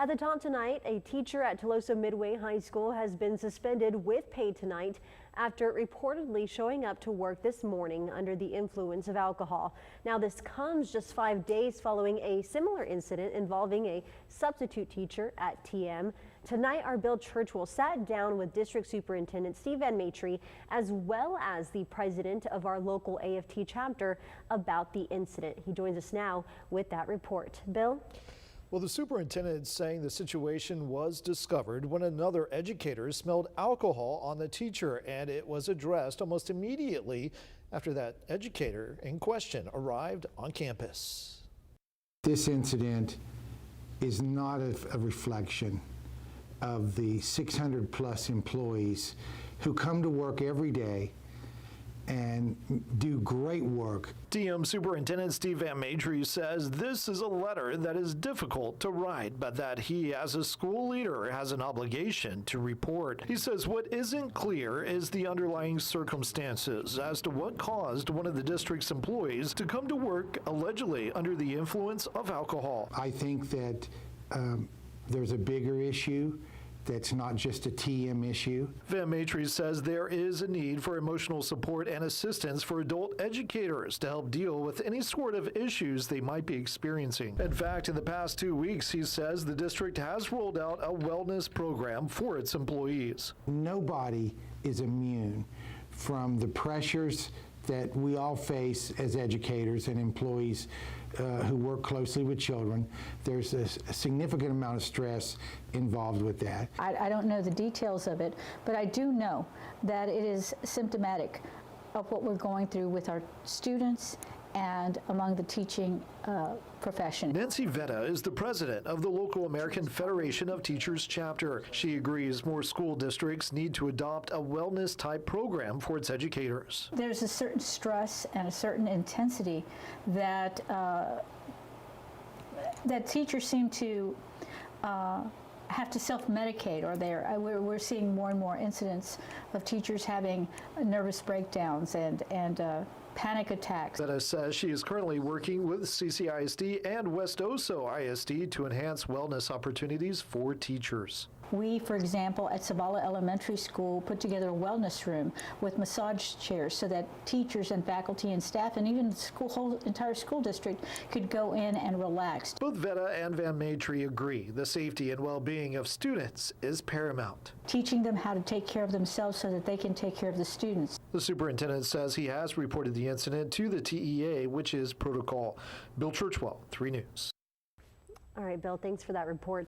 At the top tonight, a teacher at Tuloso-Midway High School has been suspended with pay tonight after reportedly showing up to work this morning under the influence of alcohol. Now, this comes just 5 days following a similar incident involving a substitute teacher at T-M. Tonight, our Bill Churchwell sat down with District Superintendent VanMatre as well as the president of our local AFT chapter about the incident. He joins us now with that report. Bill? Well, the superintendent is saying the situation was discovered when another educator smelled alcohol on the teacher, and it was addressed almost immediately after that educator in question arrived on campus. This incident is not a reflection of the 600 plus employees who come to work every day and do great work. T-M Superintendent VanMatre says this is a letter that is difficult to write, but that he, as a school leader, has an obligation to report. He says what isn't clear is the underlying circumstances as to what caused one of the district's employees to come to work allegedly under the influence of alcohol. I think that there's a bigger issue that's not just a TM issue. VanMatre says there is a need for emotional support and assistance for adult educators to help deal with any sort of issues they might be experiencing. In fact, in the past 2 weeks, he says the district has rolled out a wellness program for its employees. Nobody is immune from the pressures that we all face as educators and employees who work closely with children. There's a significant amount of stress involved with that. I don't know the details of it, but I do know that it is symptomatic of what we're going through with our students and among the teaching profession. Nancy Vetta is the president of the local American Federation of Teachers chapter. She agrees more school districts need to adopt a wellness type program for its educators. There's a certain stress and a certain intensity that that teachers seem to have to self-medicate, or we're seeing more and more incidents of teachers having nervous breakdowns and panic attacks. Vetta says she is currently working with CCISD and West Oso ISD to enhance wellness opportunities for teachers. We, for example, at Zavala Elementary School put together a wellness room with massage chairs so that teachers and faculty and staff and even the whole entire school district could go in and relax. Both Vetta and VanMatre agree the safety and well-being of students is paramount. Teaching them how to take care of themselves so that they can take care of the students. The superintendent says he has reported the incident to the TEA, which is protocol. Bill Churchwell, 3 News. All right, Bill, thanks for that report.